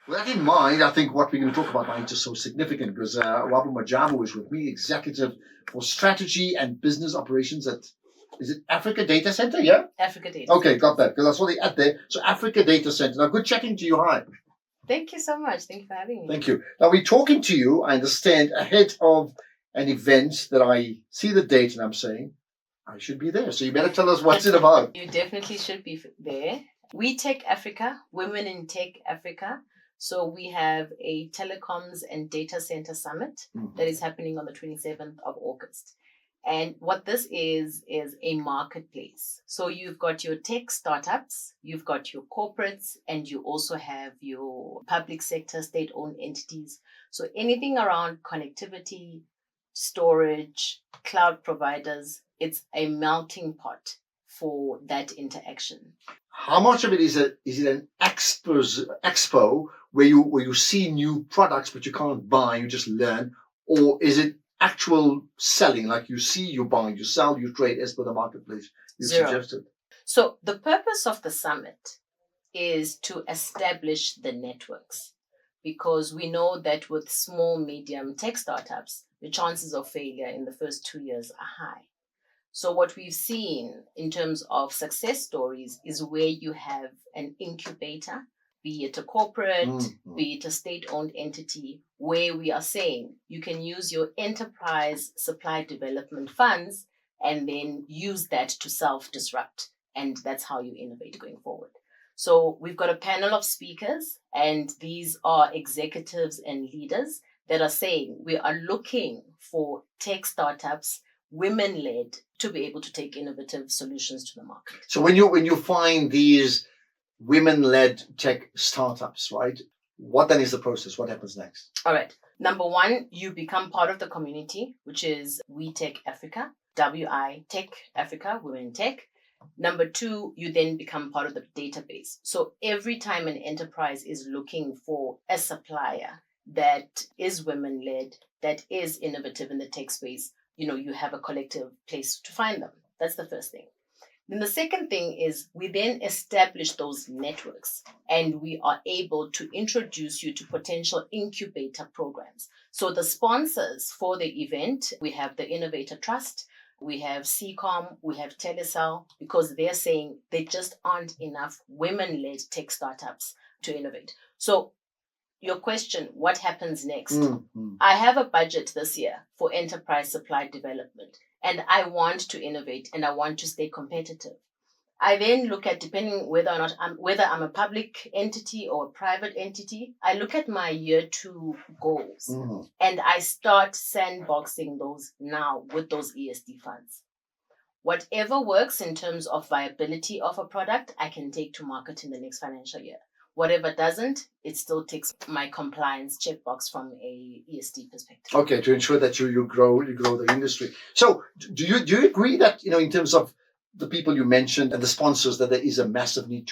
With that in mind, I think what we're going to talk about now is just so significant because Wabo Majavu is with me, executive for strategy and business operations at, is it Africa Data Center? Yeah? Africa Data Okay, Center. got that. Because I saw the ad there. So Africa Data Center. Now, good chatting to you. Hi. Thank you so much. Thank you for having me. Thank you. Now, we're talking to you, I understand, ahead of an event that I see the date and I'm saying, I should be there. So you better tell us what's it about. You definitely should be there. We Tech Africa, Women in Tech Africa. So we have a telecoms and data center summit that is happening on the 27th of August. And what this is a marketplace. So you've got your tech startups, you've got your corporates, and you also have your public sector, state-owned entities. So anything around connectivity, storage, cloud providers, it's a melting pot for that interaction. How much of it is it an expo where you see new products but you can't buy, you just learn, or is it actual selling, like you see, you buy, you sell, you trade as per the marketplace you suggested? So the purpose of the summit is to establish the networks, because we know that with small, medium tech startups, the chances of failure in the first 2 years are high. So what we've seen in terms of success stories is where you have an incubator, be it a corporate, be it a state-owned entity, where we are saying you can use your enterprise supply development funds and then use that to self-disrupt. And that's how you innovate going forward. So we've got a panel of speakers, and these are executives and leaders that are saying we are looking for tech startups, women-led, to be able to take innovative solutions to the market. So when you find these women-led tech startups, right, what then is the process? What happens next? All right. Number one, you become part of the community, which is We Tech Africa, WI Tech Africa, Women in Tech. Number two, you then become part of the database. So every time an enterprise is looking for a supplier that is women-led, that is innovative in the tech space, you have a collective place to find them. That's the first thing. Then the second thing is we then establish those networks, and we are able to introduce you to potential incubator programs. So the sponsors for the event, we have the Innovator Trust, we have CCOM, we have Telecel, because they're saying there just aren't enough women-led tech startups to innovate. So your question, what happens next? I have a budget this year for enterprise supply development, and I want to innovate and I want to stay competitive. I then look at, depending whether I'm a public entity or a private entity, I look at my year 2 goals and I start sandboxing those now with those ESD funds. Whatever works in terms of viability of a product, I can take to market in the next financial year. Whatever doesn't, it still takes my compliance checkbox from a ESD perspective. Okay, to ensure that you grow the industry. So do you agree that, in terms of the people you mentioned and the sponsors, that there is a massive need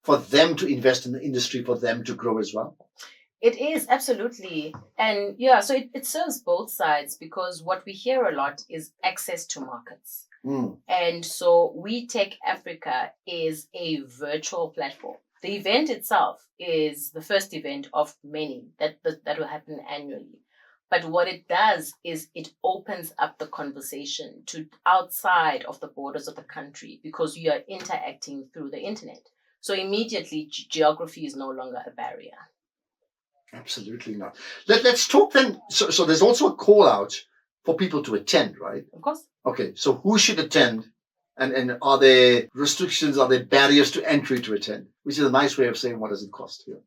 for them to invest in the industry, for them to grow as well? It is, absolutely. And so it serves both sides, because what we hear a lot is access to markets. And so We Tech Africa is a virtual platform. The event itself is the first event of many that will happen annually. But what it does is it opens up the conversation to outside of the borders of the country, because you are interacting through the internet. So immediately, geography is no longer a barrier. Absolutely not. Let's talk then. So there's also a call out for people to attend, right? Of course. Okay, so who should attend? And are there restrictions, are there barriers to entry to attend? Which is a nice way of saying, what does it cost here?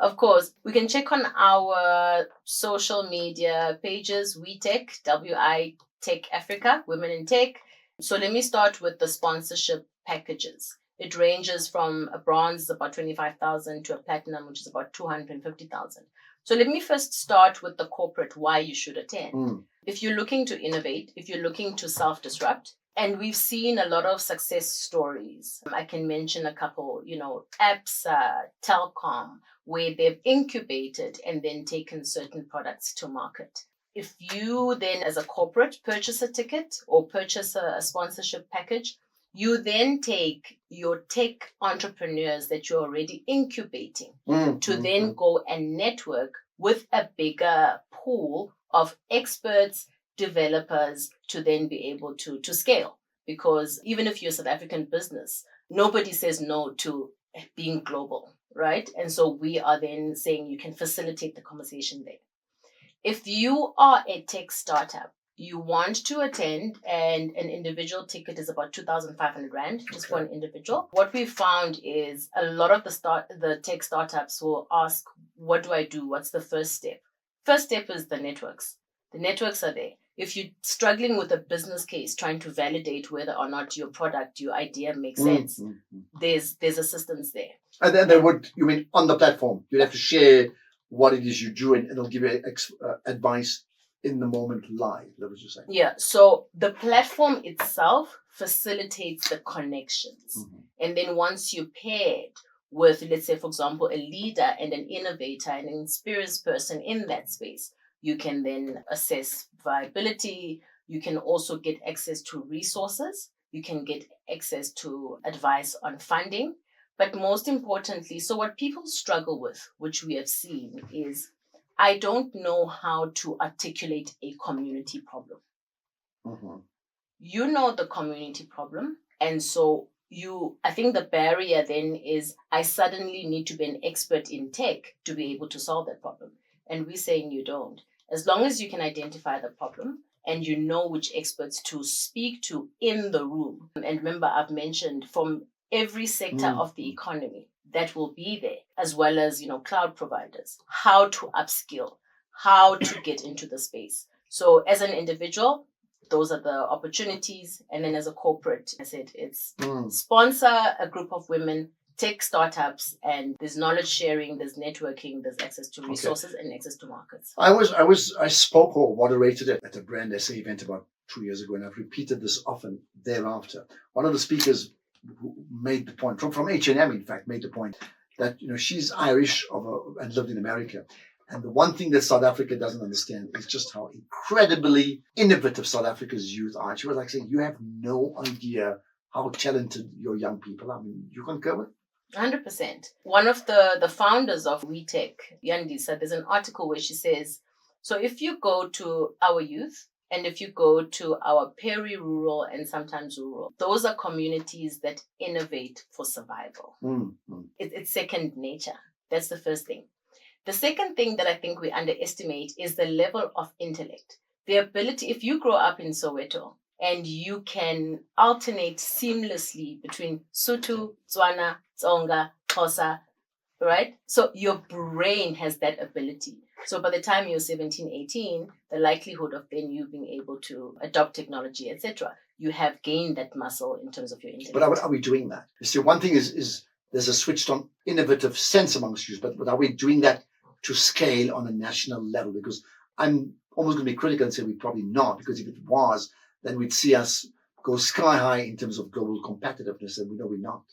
Of course. We can check on our social media pages, We Tech, WI Tech Africa, Women in Tech. So let me start with the sponsorship packages. It ranges from a bronze, about 25,000, to a platinum, which is about 250,000. So let me first start with the corporate, why you should attend. If you're looking to innovate, if you're looking to self-disrupt, and we've seen a lot of success stories. I can mention a couple, APSA, Telcom, where they've incubated and then taken certain products to market. If you then, as a corporate, purchase a ticket or purchase a sponsorship package, You then take your tech entrepreneurs that you're already incubating to then go and network with a bigger pool of experts, developers to then be able to scale. Because even if you're a South African business, nobody says no to being global, right? And so we are then saying you can facilitate the conversation there. If you are a tech startup, you want to attend, and an individual ticket is about 2,500 Rand just for an individual. What we found is a lot of the tech startups will ask, what do I do? What's the first step? First step is the networks. The networks are there. If you're struggling with a business case, trying to validate whether or not your product, your idea makes sense, there's assistance there. And then they would, you mean on the platform, you'd have to share what it is you do, and it'll give you advice in the moment live. That was just saying. Yeah. So the platform itself facilitates the connections. And then once you're paired with, let's say, for example, a leader and an innovator and an experienced person in that space, you can then assess viability. You can also get access to resources. You can get access to advice on funding. But most importantly, so what people struggle with, which we have seen, is I don't know how to articulate a community problem. You know the community problem. And so I think the barrier then is I suddenly need to be an expert in tech to be able to solve that problem. And we're saying you don't. As long as you can identify the problem and you know which experts to speak to in the room. And remember, I've mentioned from every sector of the economy that will be there, as well as, cloud providers, how to upskill, how to get into the space. So as an individual, those are the opportunities. And then as a corporate, I said, it's sponsor a group of women, tech startups, and there's knowledge sharing, there's networking, there's access to resources and access to markets. I spoke or moderated it at a Brand SA event about 2 years ago, and I've repeated this often thereafter. One of the speakers who made the point from H&M, in fact, made the point that she's Irish and lived in America. And the one thing that South Africa doesn't understand is just how incredibly innovative South Africa's youth are. She was like saying, you have no idea how talented your young people are. I mean, you concur with? 100%. One of the founders of WeTech, Yandi, said there's an article where she says, so if you go to our youth, and if you go to our peri-rural and sometimes rural, those are communities that innovate for survival. It's second nature. That's the first thing. The second thing that I think we underestimate is the level of intellect. The ability, if you grow up in Soweto and you can alternate seamlessly between Sotho, Tswana, Tsonga, Xhosa, right? So your brain has that ability. So by the time you're 17, 18, the likelihood of then you being able to adopt technology, etc., you have gained that muscle in terms of your intellect. But are we doing that? So one thing is there's a switched on innovative sense amongst youth, but are we doing that to scale on a national level? Because I'm almost going to be critical and say we're probably not, because if it was, then we'd see us go sky high in terms of global competitiveness, and we know we're not.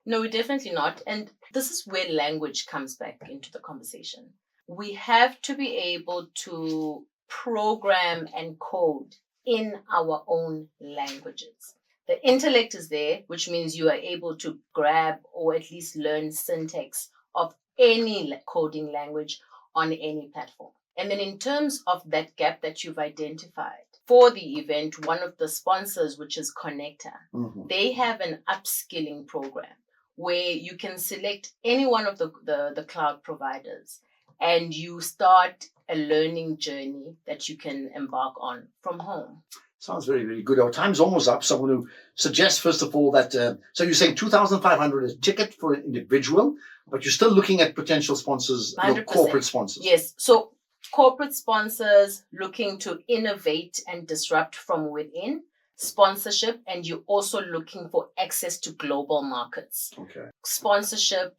No, we're definitely not. And this is where language comes back into the conversation. We have to be able to program and code in our own languages. The intellect is there, which means you are able to grab or at least learn syntax of any coding language on any platform. And then in terms of that gap that you've identified, for the event, one of the sponsors, which is Connector, they have an upskilling program where you can select any one of the cloud providers and you start a learning journey that you can embark on from home. Sounds very, very good. Our time's almost up. So I'm going to suggest, first of all, that, so you're saying 2,500 is a ticket for an individual, but you're still looking at potential sponsors, corporate sponsors. Yes. So corporate sponsors looking to innovate and disrupt from within, sponsorship, and you're also looking for access to global markets. Okay. Sponsorship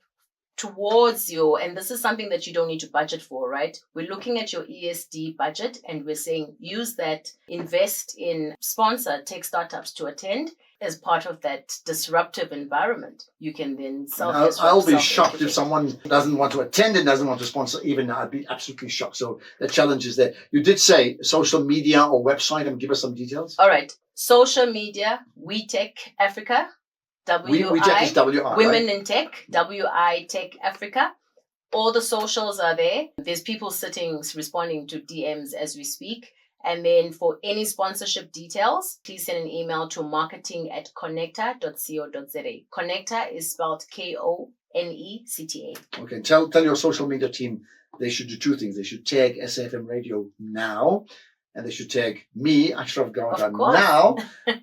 towards your, and this is something that you don't need to budget for, right? We're looking at your ESD budget and we're saying use that, invest in sponsor tech startups to attend as part of that disruptive environment. You can then I'll be shocked if someone doesn't want to attend and doesn't want to sponsor. Even I'd be absolutely shocked. So the challenge is there. You did say social media or website, and give us some details. All right. Social media, We Tech Africa. We Tech is WI. Women right? in Tech, WI Tech Africa. All the socials are there. There's people responding to DMs as we speak. And then for any sponsorship details, please send an email to marketing@connecta.co.za. Connecta is spelled KONECTA. Okay, tell your social media team they should do two things. They should tag SAfm Radio now, and they should tag me, Ashraf Gawada, now,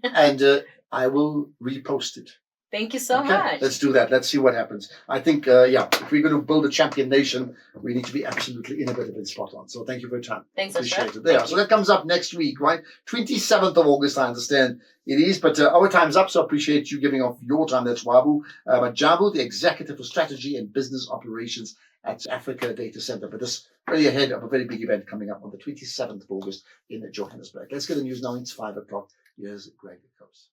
and I will repost it. Thank you so much. Let's do that. Let's see what happens. I think, if we're going to build a champion nation, we need to be absolutely innovative and spot on. So thank you for your time. Thanks, Appreciate it. There. So that comes up next week, right? 27th of August, I understand it is. But our time's up, so I appreciate you giving off your time. That's Wabo Majavu, the Executive for Strategy and Business Operations at Africa Data Center. But this really ahead of a very big event coming up on the 27th of August in Johannesburg. Let's get the news now. It's 5 o'clock. Here's Greg Coase.